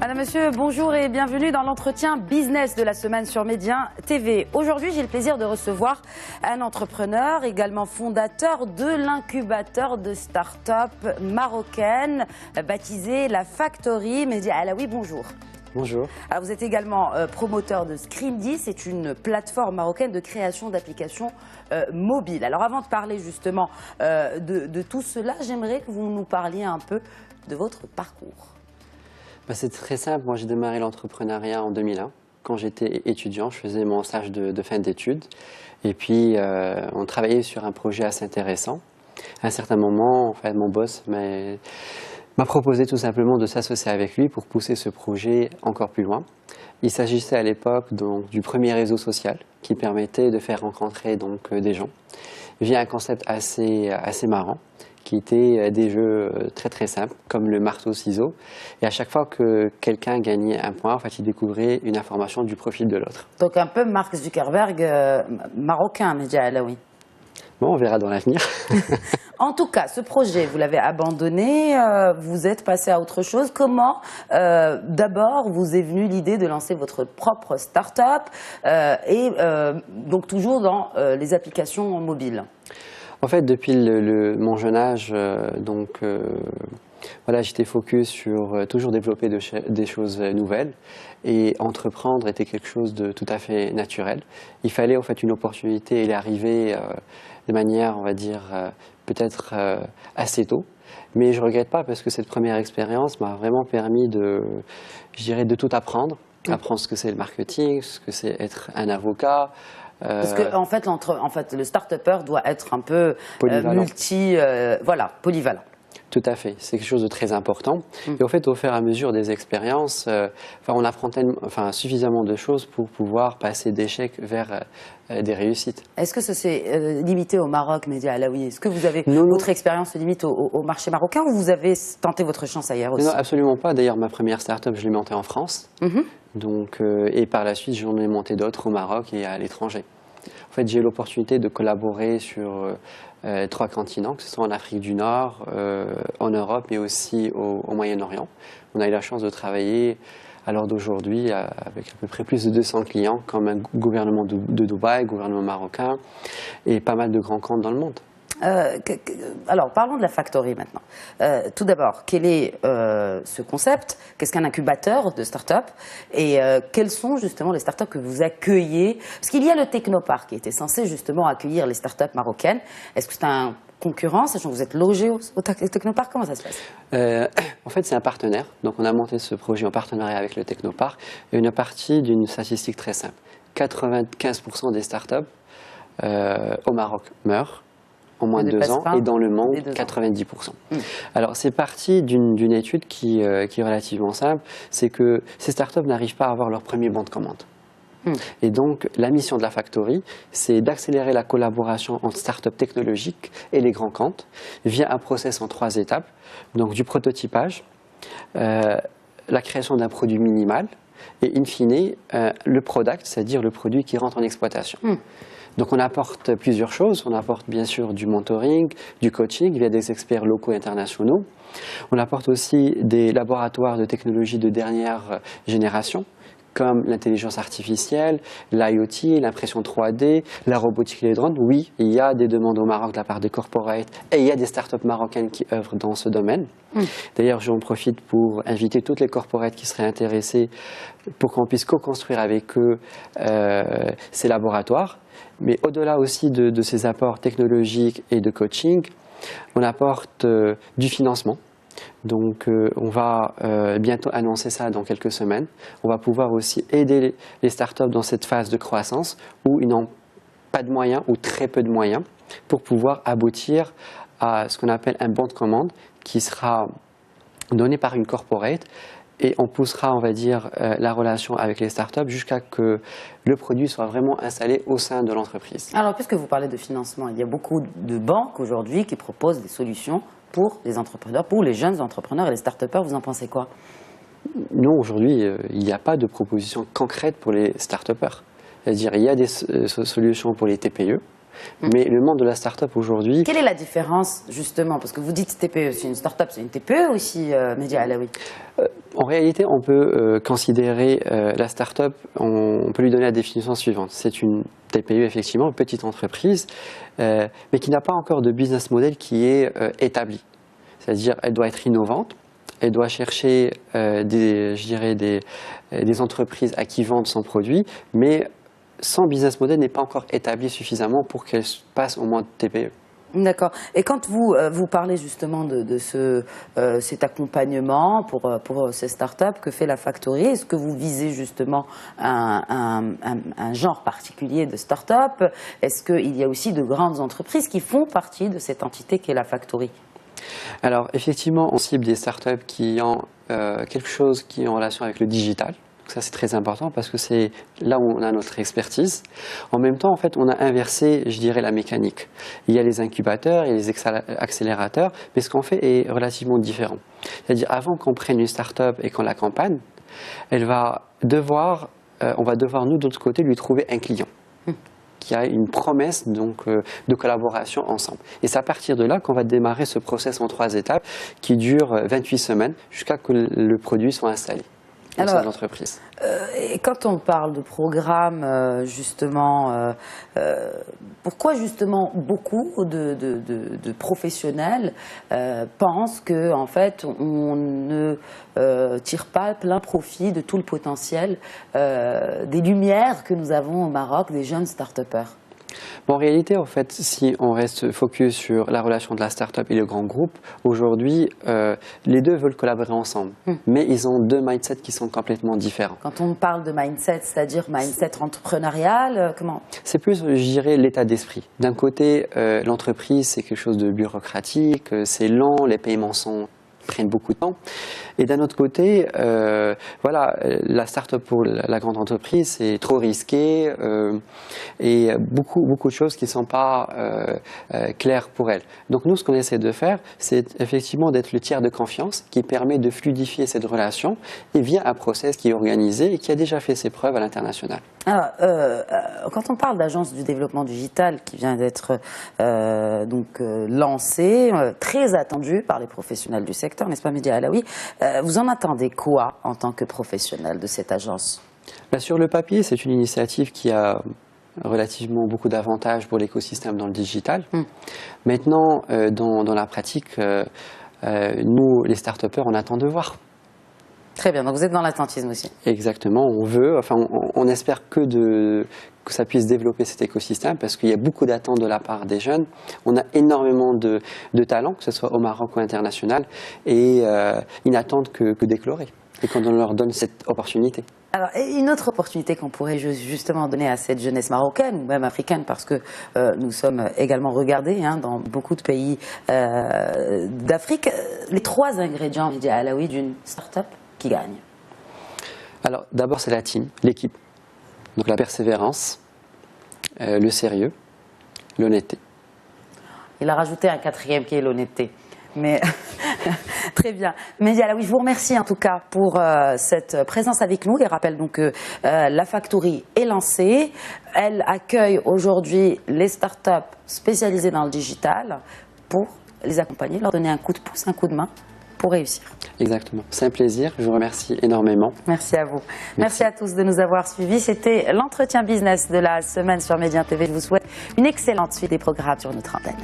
Madame, Monsieur, bonjour et bienvenue dans l'entretien business de la semaine sur Média TV. Aujourd'hui, j'ai le plaisir de recevoir un entrepreneur, également fondateur de l'incubateur de start-up marocaine baptisé La Factory. Média Alaoui, bonjour. Bonjour. Alors, vous êtes également promoteur de Scrindy, c'est une plateforme marocaine de création d'applications mobiles. Alors avant de parler justement de tout cela, j'aimerais que vous nous parliez un peu de votre parcours. C'est très simple, moi j'ai démarré l'entrepreneuriat en 2001. Quand j'étais étudiant, je faisais mon stage de fin d'études et puis on travaillait sur un projet assez intéressant. À un certain moment, en fait, mon boss m'a proposé tout simplement de s'associer avec lui pour pousser ce projet encore plus loin. Il s'agissait à l'époque du premier réseau social qui permettait de faire rencontrer des gens via un concept assez marrant qui étaient des jeux très simples comme le marteau-ciseau. Et à chaque fois que quelqu'un gagnait un point, en fait, il découvrait une information du profil de l'autre. Donc un peu Mark Zuckerberg marocain, Média Alaoui. Bon, on verra dans l'avenir. En tout cas, ce projet, vous l'avez abandonné, vous êtes passé à autre chose. Comment, d'abord, vous est venue l'idée de lancer votre propre start-up donc toujours dans les applications mobiles? En fait, depuis mon jeune âge, voilà, j'étais focus sur toujours développer des choses nouvelles et entreprendre était quelque chose de tout à fait naturel. Il fallait en fait une opportunité et elle est arrivée de manière, on va dire, peut-être assez tôt. Mais je ne regrette pas parce que cette première expérience m'a vraiment permis je dirais, de tout apprendre. Apprendre ce que c'est le marketing, ce que c'est être un avocat. Parce que en fait, le start-upper doit être un peu polyvalent. Tout à fait, c'est quelque chose de très important. Et au fait, au fur et à mesure des expériences, on apprend suffisamment de choses pour pouvoir passer d'échecs vers des réussites. Est-ce que ça s'est limité au Maroc, Média Alaoui? Est-ce que vous avez votre expérience se limite au marché marocain ou vous avez tenté votre chance ailleurs aussi? Non, absolument pas. D'ailleurs, ma première start-up, je l'ai montée en France. Et par la suite, j'en ai monté d'autres au Maroc et à l'étranger. En fait, j'ai eu l'opportunité de collaborer sur 3 continents, que ce soit en Afrique du Nord, en Europe, mais aussi au Moyen-Orient. On a eu la chance de travailler à l'heure d'aujourd'hui avec à peu près plus de 200 clients, comme un gouvernement de Dubaï, gouvernement marocain, et pas mal de grands comptes dans le monde. Alors, parlons de la Factory maintenant. Tout d'abord, quel est ce concept? Qu'est-ce qu'un incubateur de start-up? Et quelles sont justement les start-up que vous accueillez? Parce qu'il y a le Technopark qui était censé justement accueillir les start-up marocaines. Est-ce que c'est un concurrent, sachant que vous êtes logé au Technopark? Comment ça se passe? En fait, c'est un partenaire. Donc, on a monté ce projet en partenariat avec le Technopark. Et une partie d'une statistique très simple. 95% des start-up au Maroc meurent en moins de 2 ans, et dans le monde, 90%. Alors, c'est parti d'une étude qui est relativement simple, c'est que ces startups n'arrivent pas à avoir leur premier bon de commande. Et donc, la mission de la Factory, c'est d'accélérer la collaboration entre startups technologiques et les grands comptes via un process en 3 étapes, donc du prototypage, la création d'un produit minimal et, in fine, le product, c'est-à-dire le produit qui rentre en exploitation. Donc on apporte plusieurs choses, on apporte bien sûr du mentoring, du coaching via des experts locaux et internationaux. On apporte aussi des laboratoires de technologie de dernière génération, comme l'intelligence artificielle, l'IoT, l'impression 3D, la robotique et les drones. Oui, il y a des demandes au Maroc de la part des corporates et il y a des startups marocaines qui œuvrent dans ce domaine. D'ailleurs, j'en profite pour inviter toutes les corporates qui seraient intéressées pour qu'on puisse co-construire avec eux ces laboratoires. Mais au-delà aussi de ces apports technologiques et de coaching, on apporte du financement. Donc on va bientôt annoncer ça dans quelques semaines. On va pouvoir aussi aider les startups dans cette phase de croissance où ils n'ont pas de moyens ou très peu de moyens pour pouvoir aboutir à ce qu'on appelle un bon de commande qui sera donné par une corporate. Et on poussera, on va dire, la relation avec les startups jusqu'à que le produit soit vraiment installé au sein de l'entreprise. Alors, puisque vous parlez de financement, il y a beaucoup de banques aujourd'hui qui proposent des solutions pour les entrepreneurs, pour les jeunes entrepreneurs et les start-upers. Vous en pensez quoi? Non, aujourd'hui, il n'y a pas de proposition concrète pour les start-upers. C'est-à-dire, il y a des solutions pour les TPE, mais le monde de la start-up aujourd'hui... Quelle est la différence, justement? Parce que vous dites TPE, c'est une start-up, c'est une TPE aussi, Média Alaoui? En réalité, on peut considérer la start-up, on peut lui donner la définition suivante. C'est une TPE, effectivement, une petite entreprise, mais qui n'a pas encore de business model qui est établi. C'est-à-dire, elle doit être innovante, elle doit chercher des entreprises à qui vendre son produit, mais son business model n'est pas encore établi suffisamment pour qu'elle passe au mode TPE. D'accord. Et quand vous parlez justement de cet accompagnement pour ces startups que fait la Factory, est-ce que vous visez justement un genre particulier de start-up? Est-ce qu'il y a aussi de grandes entreprises qui font partie de cette entité qu'est la Factory? Alors effectivement, on cible des startups qui ont quelque chose qui est en relation avec le digital. Donc ça, c'est très important parce que c'est là où on a notre expertise. En même temps, en fait, on a inversé, je dirais, la mécanique. Il y a les incubateurs et les accélérateurs, mais ce qu'on fait est relativement différent. C'est-à-dire, avant qu'on prenne une start-up et qu'on l'accompagne, on va devoir, nous, de l'autre côté, lui trouver un client qui a une promesse donc, de collaboration ensemble. Et c'est à partir de là qu'on va démarrer ce process en 3 étapes qui dure 28 semaines jusqu'à ce que le produit soit installé. Alors, l'entreprise. Et quand on parle de programme, justement, pourquoi justement beaucoup de professionnels pensent que en fait on ne tire pas plein profit de tout le potentiel des lumières que nous avons au Maroc des jeunes start-upers? Bon, en réalité, en fait, si on reste focus sur la relation de la start-up et le grand groupe, aujourd'hui, les deux veulent collaborer ensemble. Mais ils ont 2 mindsets qui sont complètement différents. Quand on parle de mindset, c'est-à-dire mindset entrepreneurial, comment? C'est plus, je dirais, l'état d'esprit. D'un côté, l'entreprise, c'est quelque chose de bureaucratique, c'est lent, les paiements prennent beaucoup de temps. Et d'un autre côté, voilà, la start-up pour la grande entreprise, c'est trop risqué et beaucoup de choses qui ne sont pas claires pour elle. Donc nous, ce qu'on essaie de faire, c'est effectivement d'être le tiers de confiance qui permet de fluidifier cette relation et via un process qui est organisé et qui a déjà fait ses preuves à l'international. Alors, quand on parle d'agence du développement digital qui vient d'être lancée, très attendue par les professionnels du secteur, n'est-ce pas, Média Alaoui, vous en attendez quoi en tant que professionnel de cette agence? Sur le papier, c'est une initiative qui a relativement beaucoup d'avantages pour l'écosystème dans le digital. Maintenant, dans la pratique, nous, les start-upers, on attend de voir. Très bien, donc vous êtes dans l'attentisme aussi. Exactement, on espère que ça puisse développer cet écosystème parce qu'il y a beaucoup d'attentes de la part des jeunes. On a énormément de talents, que ce soit au Maroc ou international, et ils n'attendent que d'éclorer et qu'on leur donne cette opportunité. Alors, une autre opportunité qu'on pourrait justement donner à cette jeunesse marocaine ou même africaine, parce que nous sommes également regardés dans beaucoup de pays d'Afrique, les 3 ingrédients, Média Alaoui, d'une start-up qui gagne? Alors d'abord c'est la team, l'équipe. Donc la persévérance, le sérieux, l'honnêteté. Il a rajouté un 4e qui est l'honnêteté. Mais très bien. Média Alaoui, je vous remercie en tout cas pour cette présence avec nous. Et rappelle donc que la Factory est lancée. Elle accueille aujourd'hui les startups spécialisées dans le digital pour les accompagner, leur donner un coup de pouce, un coup de main pour réussir. Exactement. C'est un plaisir. Je vous remercie énormément. Merci à vous. Merci à tous de nous avoir suivis. C'était l'entretien business de la semaine sur Média TV. Je vous souhaite une excellente suite des programmes sur notre antenne.